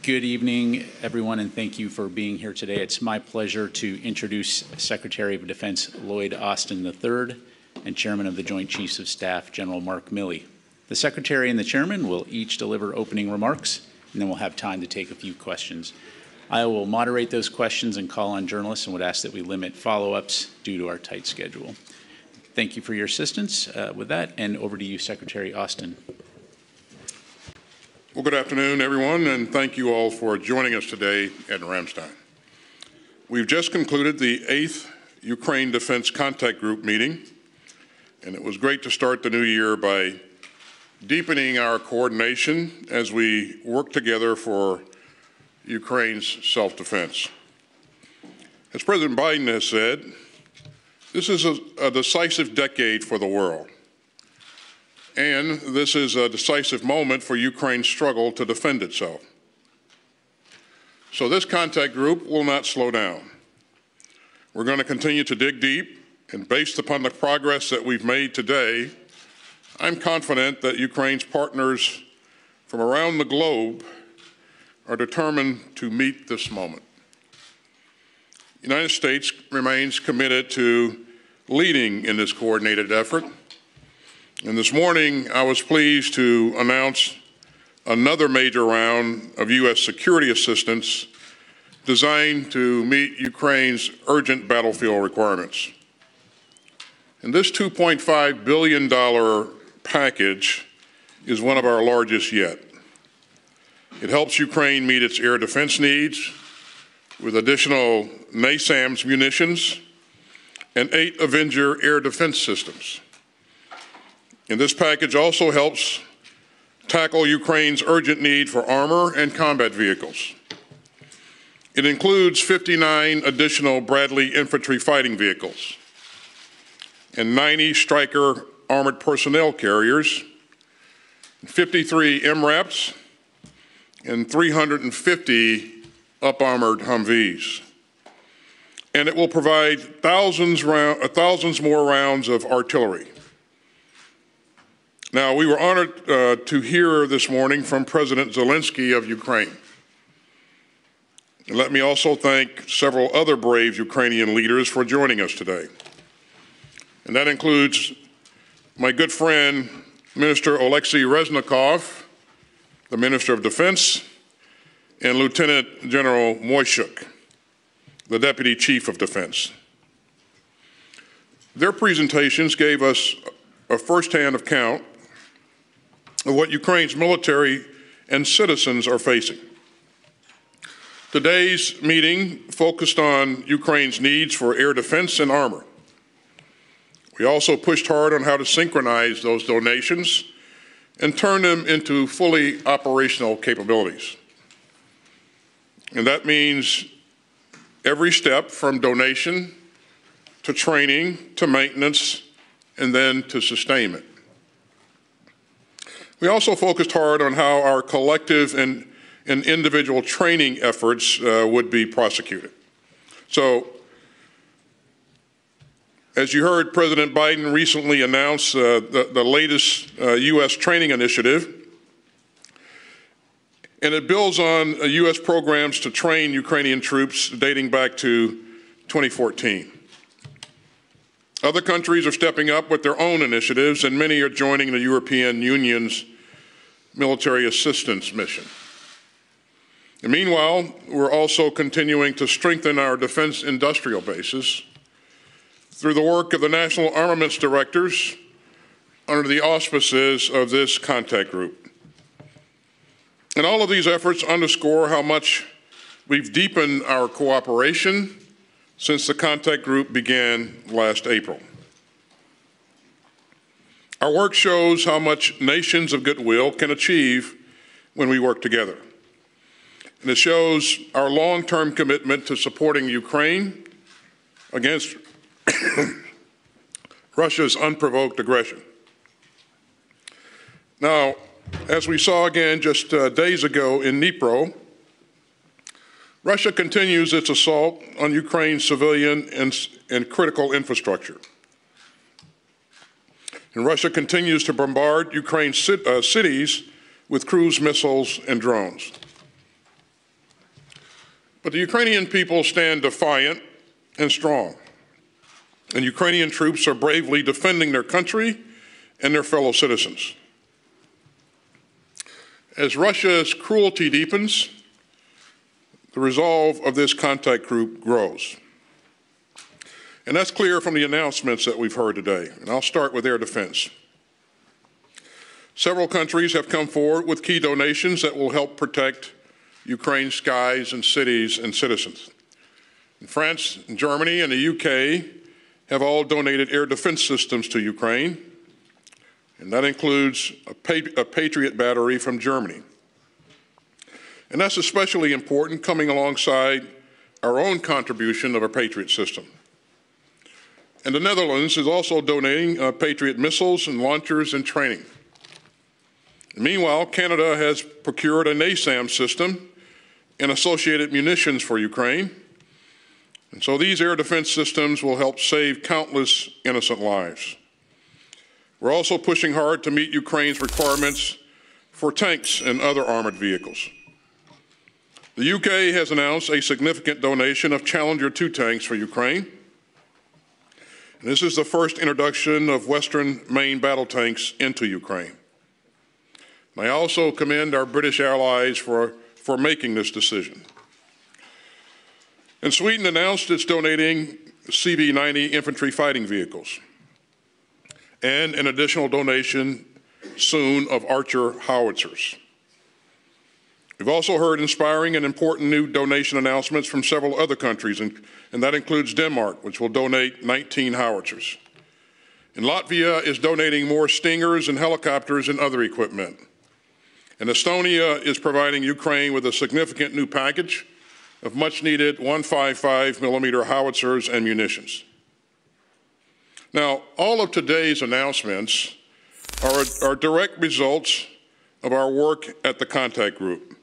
Good evening, everyone, and thank you for being here today. It's my pleasure to introduce Secretary of Defense Lloyd Austin III and Chairman of the Joint Chiefs of Staff, General Mark Milley. The Secretary and the Chairman will each deliver opening remarks, and then we'll have time to take a few questions. I will moderate those questions and call on journalists and would ask that we limit follow-ups due to our tight schedule. Thank you for your assistance with that, and over to you, Secretary Austin. Well, good afternoon, everyone, and thank you all for joining us today at Ramstein. We've just concluded the 8th Ukraine Defense Contact Group meeting, and it was great to start the new year by deepening our coordination as we work together for Ukraine's self-defense. As President Biden has said, this is a decisive decade for the world. And this is a decisive moment for Ukraine's struggle to defend itself. So this contact group will not slow down. We're going to continue to dig deep, and based upon the progress that we've made today, I'm confident that Ukraine's partners from around the globe are determined to meet this moment. The United States remains committed to leading in this coordinated effort. And this morning, I was pleased to announce another major round of U.S. security assistance designed to meet Ukraine's urgent battlefield requirements. And this $2.5 billion package is one of our largest yet. It helps Ukraine meet its air defense needs with additional NASAMS munitions and 8 Avenger air defense systems. And this package also helps tackle Ukraine's urgent need for armor and combat vehicles. It includes 59 additional Bradley infantry fighting vehicles and 90 Stryker armored personnel carriers, 53 MRAPs, and 350 up-armored Humvees. And it will provide thousands more rounds of artillery. Now, we were honored to hear this morning from President Zelensky of Ukraine. And let me also thank several other brave Ukrainian leaders for joining us today. And that includes my good friend, Minister Oleksii Reznikov, the Minister of Defense, and Lieutenant General Moishuk, the Deputy Chief of Defense. Their presentations gave us a first-hand account of what Ukraine's military and citizens are facing. Today's meeting focused on Ukraine's needs for air defense and armor. We also pushed hard on how to synchronize those donations and turn them into fully operational capabilities. And that means every step from donation to training to maintenance and then to sustainment. We also focused hard on how our collective and individual training efforts would be prosecuted. So, as you heard, President Biden recently announced the latest U.S. training initiative, and it builds on U.S. programs to train Ukrainian troops dating back to 2014. Other countries are stepping up with their own initiatives, and many are joining the European Union's military assistance mission. And meanwhile, we're also continuing to strengthen our defense industrial bases through the work of the National Armaments Directors under the auspices of this contact group. And all of these efforts underscore how much we've deepened our cooperation since the contact group began last April. Our work shows how much nations of goodwill can achieve when we work together. And it shows our long-term commitment to supporting Ukraine against Russia's unprovoked aggression. Now, as we saw again just days ago in Dnipro, Russia continues its assault on Ukraine's civilian and critical infrastructure. and Russia continues to bombard Ukraine's cities with cruise missiles and drones. But the Ukrainian people stand defiant and strong, and Ukrainian troops are bravely defending their country and their fellow citizens. As Russia's cruelty deepens, the resolve of this contact group grows. And that's clear from the announcements that we've heard today. And I'll start with air defense. Several countries have come forward with key donations that will help protect Ukraine's skies and cities and citizens. And France, and Germany, and the UK have all donated air defense systems to Ukraine, and that includes a Patriot battery from Germany. And that's especially important coming alongside our own contribution of a Patriot system. And the Netherlands is also donating Patriot missiles and launchers and training. And meanwhile, Canada has procured a NASAM system and associated munitions for Ukraine. And so these air defense systems will help save countless innocent lives. We're also pushing hard to meet Ukraine's requirements for tanks and other armored vehicles. The UK has announced a significant donation of Challenger 2 tanks for Ukraine. And this is the first introduction of Western main battle tanks into Ukraine. And I also commend our British allies for making this decision. And Sweden announced it's donating CV-90 infantry fighting vehicles and an additional donation soon of Archer howitzers. We've also heard inspiring and important new donation announcements from several other countries, and that includes Denmark, which will donate 19 howitzers. And Latvia is donating more Stingers and helicopters and other equipment. And Estonia is providing Ukraine with a significant new package of much-needed 155mm howitzers and munitions. Now, all of today's announcements are direct results of our work at the contact group.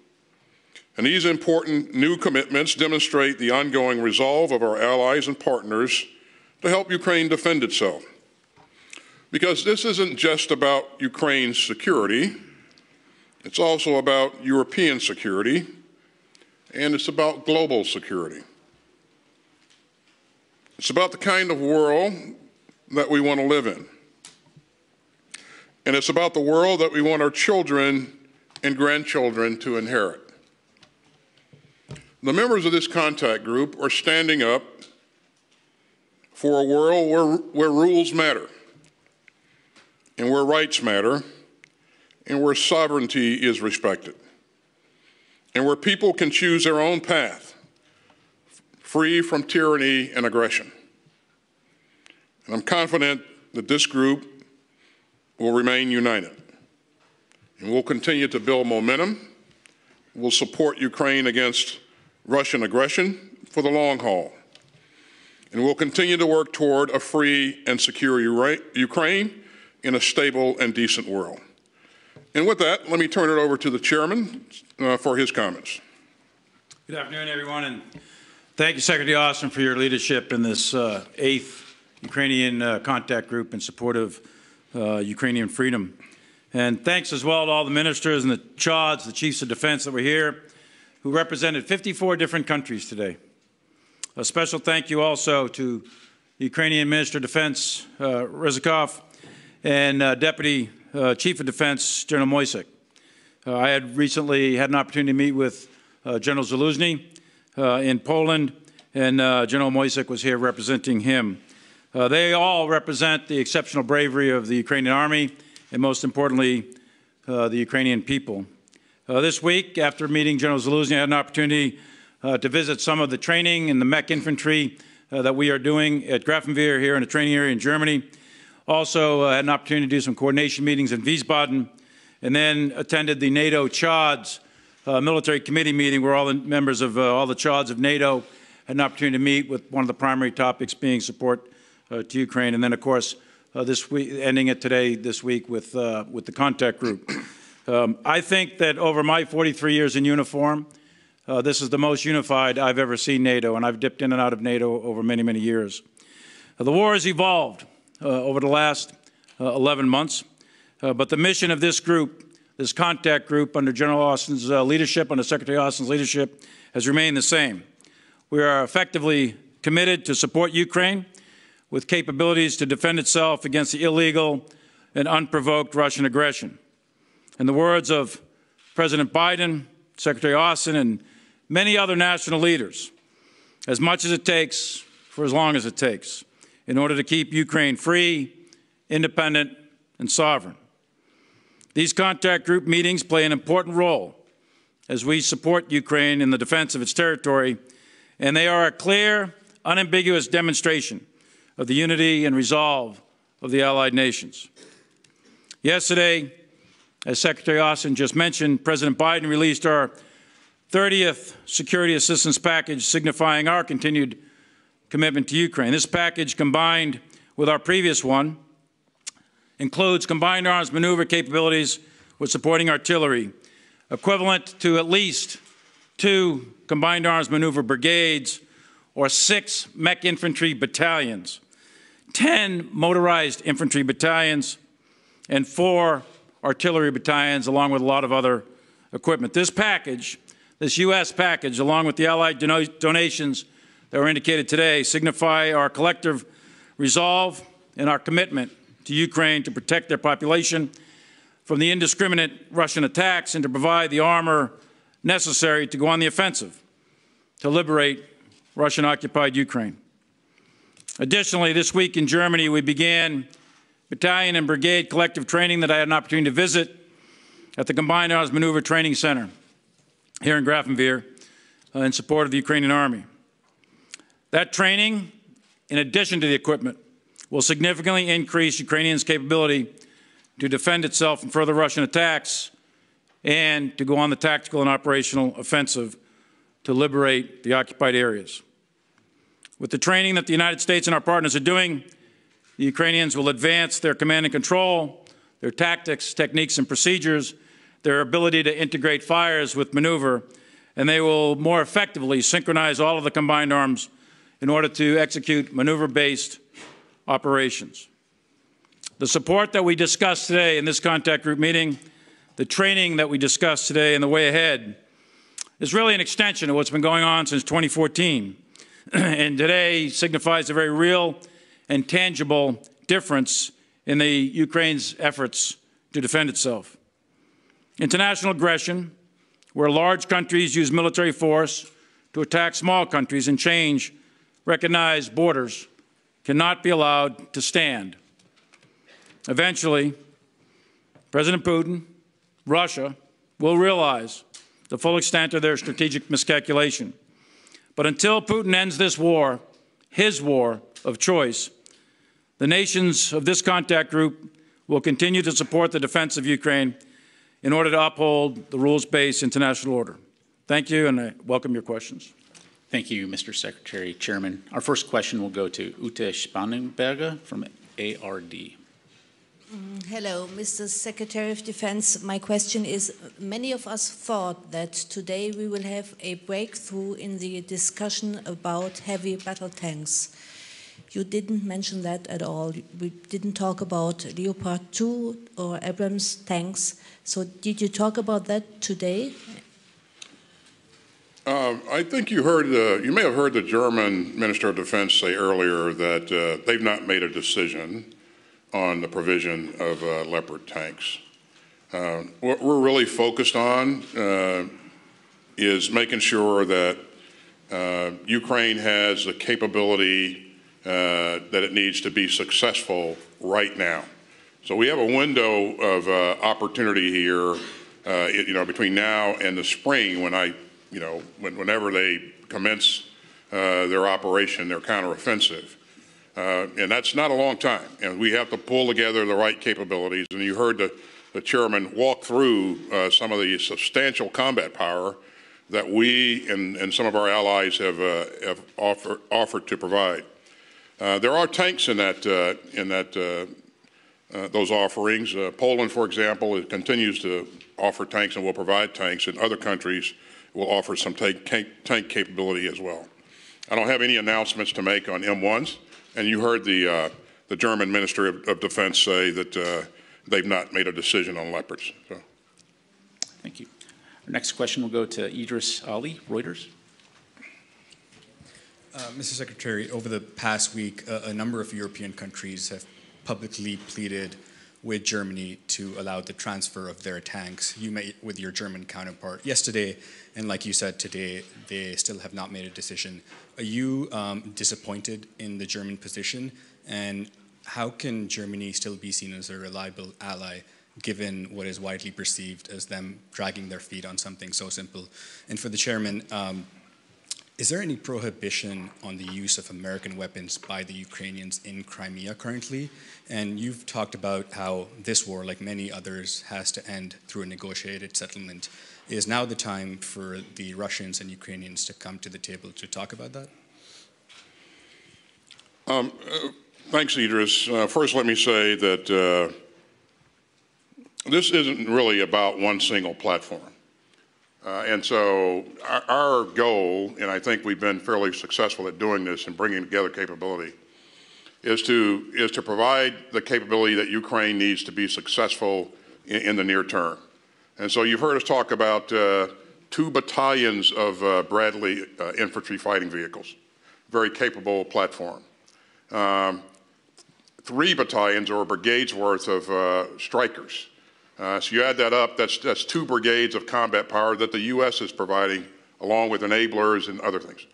And these important new commitments demonstrate the ongoing resolve of our allies and partners to help Ukraine defend itself. Because this isn't just about Ukraine's security, it's also about European security, and it's about global security. It's about the kind of world that we want to live in. And it's about the world that we want our children and grandchildren to inherit. The members of this contact group are standing up for a world where rules matter, and where rights matter, and where sovereignty is respected, and where people can choose their own path, free from tyranny and aggression. And I'm confident that this group will remain united, and we'll continue to build momentum. We'll support Ukraine against Russian aggression for the long haul. And we'll continue to work toward a free and secure Ukraine in a stable and decent world. And with that, let me turn it over to the chairman for his comments. Good afternoon, everyone, and thank you, Secretary Austin, for your leadership in this 8th Ukrainian contact group in support of Ukrainian freedom. And thanks as well to all the ministers and the CHODs, the chiefs of defense that were here, who represented 54 different countries today. A special thank you also to the Ukrainian Minister of Defense, Reznikov, and Deputy Chief of Defense, General Moisek. I had recently had an opportunity to meet with General Zaluzny in Poland, and General Moisek was here representing him. They all represent the exceptional bravery of the Ukrainian Army, and most importantly, the Ukrainian people. This week, after meeting General Zaluzny, I had an opportunity to visit some of the training and the mech infantry that we are doing at Grafenwehr here in a training area in Germany. Also had an opportunity to do some coordination meetings in Wiesbaden, and then attended the NATO CHODs military committee meeting where all the members of all the CHODs of NATO had an opportunity to meet, with one of the primary topics being support to Ukraine. And then, of course, this week, ending it today, this week, with the contact group. I think that over my 43 years in uniform, this is the most unified I've ever seen NATO, and I've dipped in and out of NATO over many, many years. The war has evolved over the last 11 months. But the mission of this group, this contact group under General Austin's leadership, under Secretary Austin's leadership, has remained the same. We are effectively committed to support Ukraine with capabilities to defend itself against the illegal and unprovoked Russian aggression. In the words of President Biden, Secretary Austin, and many other national leaders, as much as it takes for as long as it takes in order to keep Ukraine free, independent, and sovereign. These contact group meetings play an important role as we support Ukraine in the defense of its territory, and they are a clear, unambiguous demonstration of the unity and resolve of the allied nations. Yesterday, as Secretary Austin just mentioned, President Biden released our 30th security assistance package, signifying our continued commitment to Ukraine. This package, combined with our previous one, includes combined arms maneuver capabilities with supporting artillery, equivalent to at least 2 combined arms maneuver brigades or 6 mech infantry battalions, 10 motorized infantry battalions, and 4 artillery battalions, along with a lot of other equipment. This package, this U.S. package, along with the Allied donations that were indicated today, signify our collective resolve and our commitment to Ukraine to protect their population from the indiscriminate Russian attacks and to provide the armor necessary to go on the offensive to liberate Russian-occupied Ukraine. Additionally, this week in Germany, we began battalion and brigade collective training that I had an opportunity to visit at the Combined Arms Maneuver Training Center here in Grafenwehr in support of the Ukrainian Army. That training, in addition to the equipment, will significantly increase Ukrainians' capability to defend itself from further Russian attacks and to go on the tactical and operational offensive to liberate the occupied areas. With the training that the United States and our partners are doing, the Ukrainians will advance their command and control, their tactics, techniques, and procedures, their ability to integrate fires with maneuver, and they will more effectively synchronize all of the combined arms in order to execute maneuver-based operations. The support that we discussed today in this contact group meeting, the training that we discussed today and the way ahead, is really an extension of what's been going on since 2014, and today signifies a very real and tangible difference in the Ukraine's efforts to defend itself. International aggression, where large countries use military force to attack small countries and change recognized borders, cannot be allowed to stand. Eventually, President Putin, Russia, will realize the full extent of their strategic miscalculation. But until Putin ends this war, his war of choice, the nations of this contact group will continue to support the defense of Ukraine in order to uphold the rules-based international order. Thank you, and I welcome your questions. Thank you, Mr. Secretary. Chairman, our first question will go to Ute Spannenberger from ARD. Hello, Mr. Secretary of Defense. My question is, many of us thought that today we will have a breakthrough in the discussion about heavy battle tanks. You didn't mention that at all. We didn't talk about Leopard 2 or Abrams tanks. So did you talk about that today? I think you heard, you may have heard the German Minister of Defense say earlier that they've not made a decision on the provision of Leopard tanks. What we're really focused on is making sure that Ukraine has the capability that it needs to be successful right now. So we have a window of opportunity here, between now and the spring when whenever they commence their operation, their counteroffensive. And that's not a long time. And we have to pull together the right capabilities. And you heard the chairman walk through some of the substantial combat power that we and some of our allies have offered to provide. There are tanks in those offerings. Poland, for example, continues to offer tanks and will provide tanks, and other countries will offer some tank capability as well. I don't have any announcements to make on M1s, and you heard the the German Ministry of Defense say that they've not made a decision on Leopards. So. Thank you. Our next question will go to Idris Ali, Reuters. Mr. Secretary, over the past week, a number of European countries have publicly pleaded with Germany to allow the transfer of their tanks. You met with your German counterpart yesterday, and like you said today, they still have not made a decision. Are you disappointed in the German position? And how can Germany still be seen as a reliable ally given what is widely perceived as them dragging their feet on something so simple? And for the chairman, is there any prohibition on the use of American weapons by the Ukrainians in Crimea currently? And you've talked about how this war, like many others, has to end through a negotiated settlement. Is now the time for the Russians and Ukrainians to come to the table to talk about that? Thanks, Idris. First, let me say that this isn't really about one single platform. And so our goal, and I think we've been fairly successful at doing this and bringing together capability, is to provide the capability that Ukraine needs to be successful in the near term. And so you've heard us talk about 2 battalions of Bradley infantry fighting vehicles, very capable platform. 3 battalions or brigades worth of Strikers. So you add that up, that's 2 brigades of combat power that the U.S. is providing, along with enablers and other things.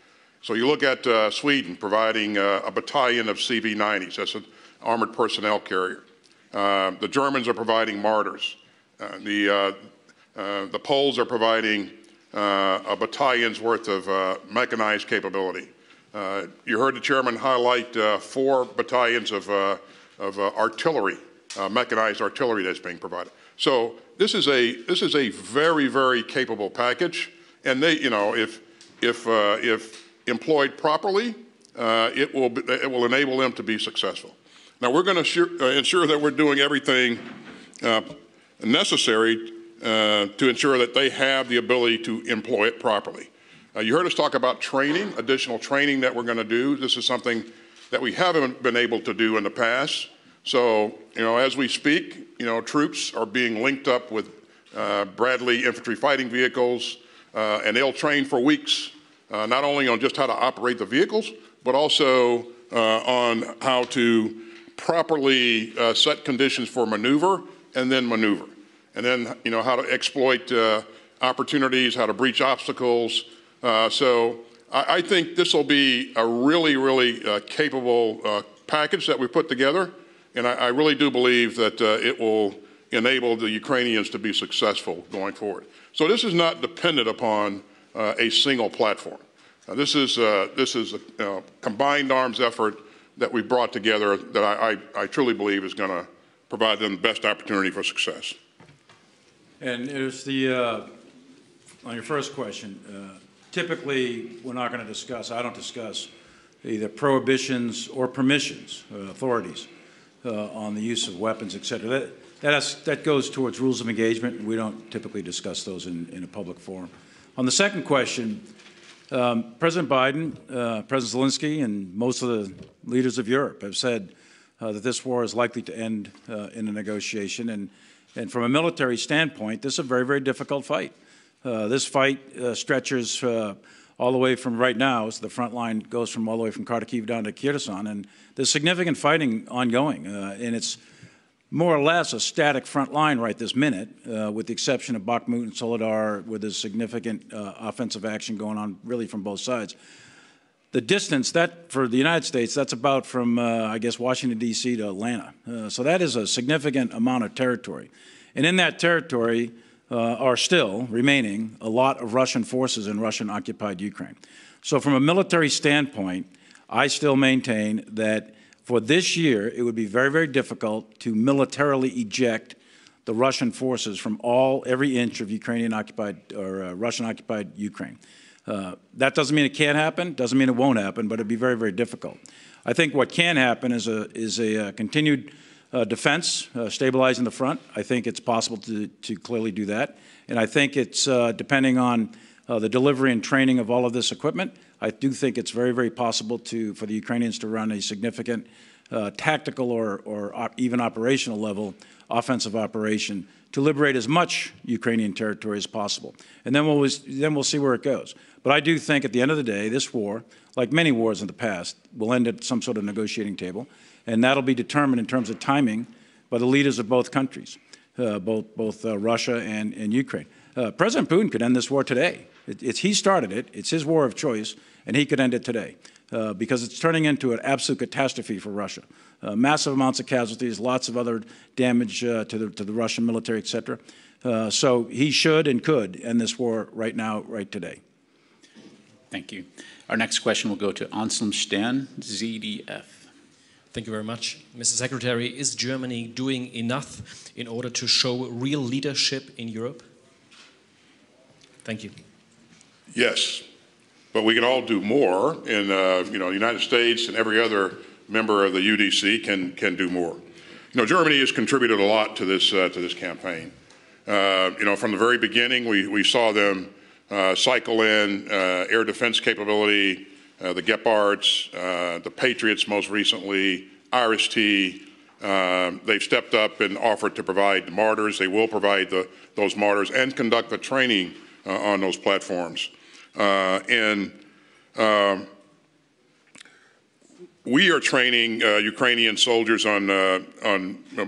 So you look at Sweden providing a battalion of CV-90s, that's an armored personnel carrier. The Germans are providing Martyrs. The Poles are providing a battalion's worth of mechanized capability. You heard the chairman highlight 4 battalions of artillery, mechanized artillery that's being provided. So this is a very, very capable package, and they, you know, if employed properly, it will enable them to be successful. Now we're going to ensure that we're doing everything necessary to ensure that they have the ability to employ it properly. You heard us talk about training, additional training that we're going to do. This is something that we haven't been able to do in the past. So, you know, as we speak, you know, troops are being linked up with Bradley infantry fighting vehicles, and they'll train for weeks, not only on just how to operate the vehicles, but also on how to properly set conditions for maneuver and then maneuver. And then, you know, how to exploit opportunities, how to breach obstacles. So I think this will be a really, really capable package that we put together. And I really do believe that it will enable the Ukrainians to be successful going forward. So this is not dependent upon a single platform. This is a combined arms effort that we brought together that I truly believe is going to provide them the best opportunity for success. And there's the, on your first question, typically we're not going to discuss, I don't discuss either prohibitions or permissions, authorities. On the use of weapons, et cetera. That goes towards rules of engagement. We don't typically discuss those in a public forum. On the second question, President Biden, President Zelensky, and most of the leaders of Europe have said that this war is likely to end in a negotiation. And from a military standpoint, this is a very, very difficult fight. This fight stretches all the way from right now, so the front line goes from all the way from Kharkiv down to Kherson, and there's significant fighting ongoing, and it's more or less a static front line right this minute, with the exception of Bakhmut and Soledar, where there's significant offensive action going on really from both sides. The distance, that for the United States, that's about from, I guess, Washington, D.C. to Atlanta. So that is a significant amount of territory. And in that territory, are still remaining a lot of Russian forces in Russian-occupied Ukraine. So from a military standpoint, I still maintain that for this year, it would be very, very difficult to militarily eject the Russian forces from every inch of Ukrainian-occupied or Russian-occupied Ukraine. That doesn't mean it can't happen, doesn't mean it won't happen, but it'd be very, very difficult. I think what can happen is a continued defense, stabilizing the front. I think it's possible to clearly do that. And I think it's, depending on the delivery and training of all of this equipment, I do think it's very, very possible for the Ukrainians to run a significant tactical or even operational level offensive operation to liberate as much Ukrainian territory as possible. And then we'll see where it goes. But I do think at the end of the day, this war, like many wars in the past, will end at some sort of negotiating table. And that'll be determined in terms of timing by the leaders of both countries, both Russia and Ukraine. President Putin could end this war today. He started it. It's his war of choice, and he could end it today because it's turning into an absolute catastrophe for Russia. Massive amounts of casualties, lots of other damage to the Russian military, et cetera. So he should and could end this war right now, right today. Thank you. Our next question will go to Anselm Stern, ZDF. Thank you very much. Mr. Secretary, is Germany doing enough in order to show real leadership in Europe? Thank you. Yes, but we can all do more, and the United States and every other member of the UDC can do more. Germany has contributed a lot to this campaign. From the very beginning, we saw them cycle in air defense capability, the Gepards, the Patriots most recently, IRIS-T. They've stepped up and offered to provide the mortars. They will provide those mortars and conduct the training on those platforms. We are training Ukrainian soldiers on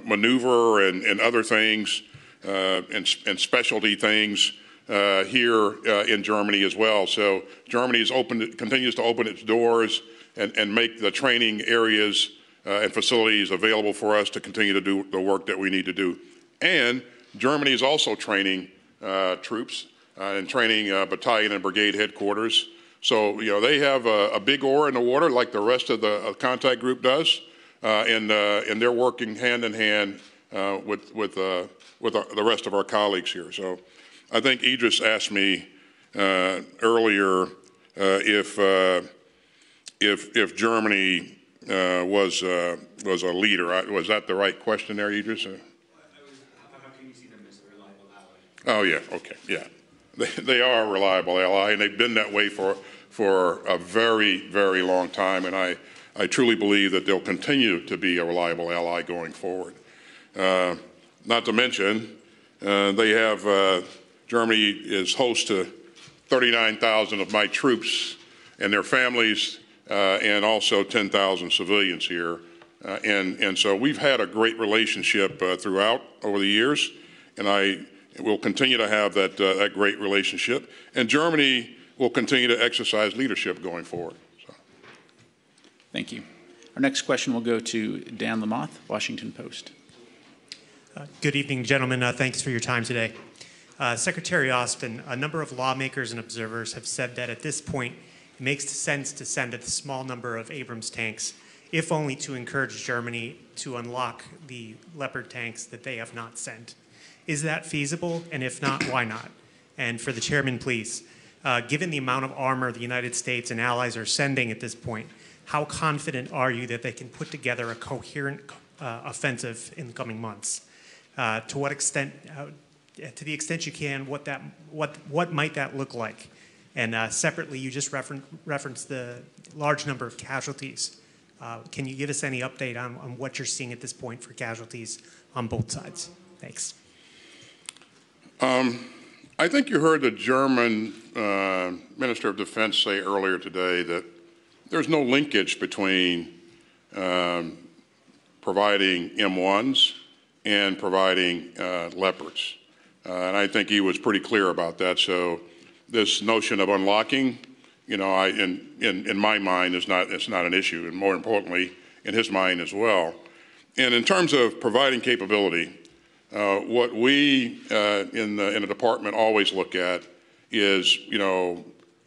maneuver and other things and specialty things here in Germany as well. So Germany continues to open its doors and make the training areas and facilities available for us to continue to do the work that we need to do. And Germany is also training troops and training battalion and brigade headquarters. So, they have a big oar in the water like the rest of the contact group does, and they're working hand in hand with the rest of our colleagues here. So I think Idris asked me earlier if Germany was a leader. Was that the right question there, Idris? How can you see them as a reliable ally? Oh, yeah, okay, yeah. They are a reliable ally, and they've been that way for a very, very long time, and I truly believe that they'll continue to be a reliable ally going forward. Not to mention, they have, Germany is host to 39,000 of my troops and their families, and also 10,000 civilians here. And so we've had a great relationship throughout over the years, and we'll continue to have that great relationship. And Germany will continue to exercise leadership going forward. So. Thank you. Our next question will go to Dan Lamothe, Washington Post. Good evening, gentlemen. Thanks for your time today. Secretary Austin, a number of lawmakers and observers have said that at this point it makes sense to send a small number of Abrams tanks, if only to encourage Germany to unlock the Leopard tanks that they have not sent. Is that feasible? And if not, why not? And for the chairman, please, given the amount of armor the United States and allies are sending at this point, how confident are you that they can put together a coherent offensive in the coming months? To what extent, to the extent you can, what might that look like? And separately, you just referenced the large number of casualties. Can you give us any update on what you're seeing at this point for casualties on both sides? Thanks. I think you heard the German Minister of Defense say earlier today that there's no linkage between providing M1s and providing Leopards. And I think he was pretty clear about that. So this notion of unlocking, in my mind, it's not an issue, and more importantly, in his mind as well. And in terms of providing capability, what we in the department always look at is,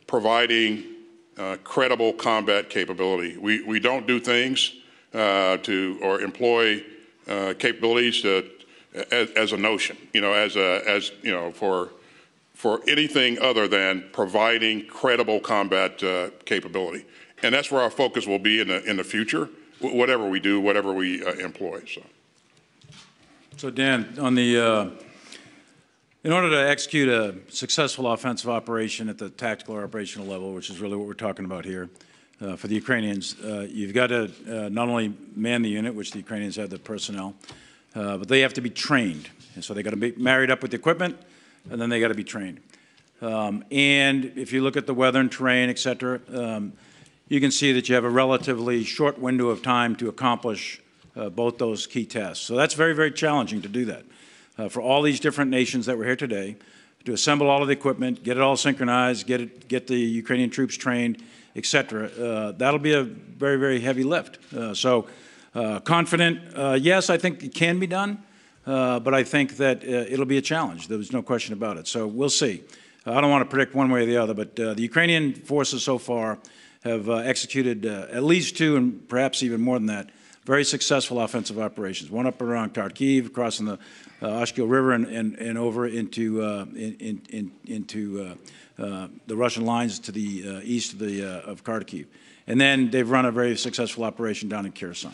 providing credible combat capability. We don't do things or employ capabilities as a notion, for anything other than providing credible combat capability. And that's where our focus will be in the future, whatever we do, whatever we employ. So Dan, on the, in order to execute a successful offensive operation at the tactical or operational level, which is really what we're talking about here, for the Ukrainians. You've got to not only man the unit, which the Ukrainians have the personnel, but they have to be trained. And so they got to be married up with the equipment, and then they got to be trained. And if you look at the weather and terrain, et cetera, you can see that you have a relatively short window of time to accomplish both those key tasks. So that's very, very challenging to do that. For all these different nations that were here today, to assemble all of the equipment, get it all synchronized, get the Ukrainian troops trained, et cetera, that'll be a very, very heavy lift. Confident, yes, I think it can be done, but I think that it'll be a challenge. There's no question about it. So we'll see. I don't want to predict one way or the other, but the Ukrainian forces so far have executed at least 2 and perhaps even more than that very successful offensive operations. One up around Kharkiv, crossing the Oshkil River and over into the Russian lines to the east of Kharkiv. And then they've run a very successful operation down in Kherson.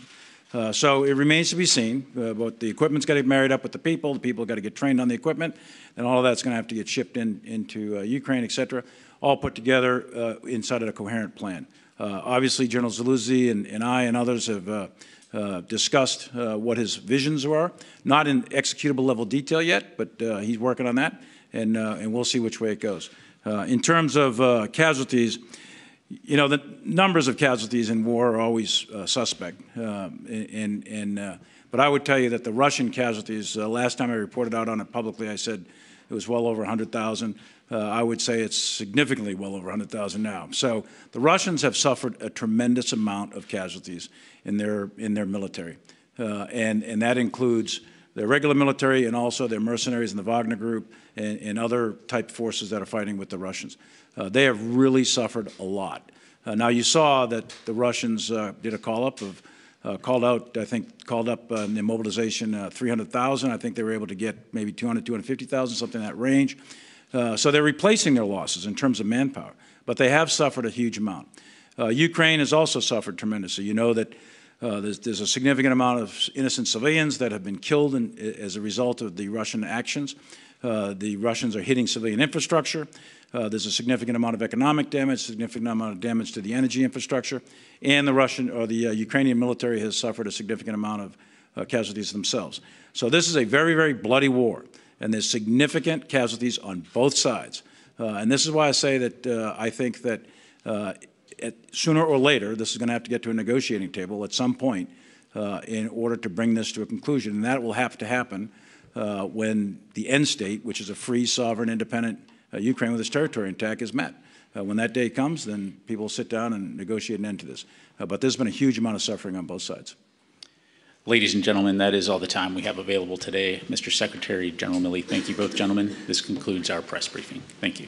So it remains to be seen, but the equipment's got to get married up with the people got to get trained on the equipment, and all of that's going to have to get shipped into Ukraine, et cetera, all put together inside of a coherent plan. Obviously, General Zaluzzi and I and others have discussed what his visions are, not in executable level detail yet, but he's working on that, and we'll see which way it goes. In terms of casualties, you know, the numbers of casualties in war are always suspect, but I would tell you that the Russian casualties, last time I reported out on it publicly, I said it was well over 100,000. I would say it's significantly well over 100,000 now. So the Russians have suffered a tremendous amount of casualties in their military, and that includes their regular military and also their mercenaries in the Wagner Group and other type forces that are fighting with the Russians. They have really suffered a lot. Now you saw that the Russians did a call-up of called up in the mobilization 300,000. I think they were able to get maybe 200, 250,000, something in that range. So they're replacing their losses in terms of manpower, but they have suffered a huge amount. Ukraine has also suffered tremendously. You know that there's a significant amount of innocent civilians that have been killed as a result of the Russian actions. The Russians are hitting civilian infrastructure. There's a significant amount of economic damage, significant amount of damage to the energy infrastructure, and the Ukrainian military has suffered a significant amount of casualties themselves. So this is a very, very bloody war, and there's significant casualties on both sides. And this is why I say that I think that sooner or later, this is going to have to get to a negotiating table at some point in order to bring this to a conclusion. And that will have to happen when the end state, which is a free, sovereign, independent Ukraine with its territory intact, is met. When that day comes, then people will sit down and negotiate an end to this. But there's been a huge amount of suffering on both sides. Ladies and gentlemen, that is all the time we have available today. Mr. Secretary, General Milley, thank you both, gentlemen. This concludes our press briefing. Thank you.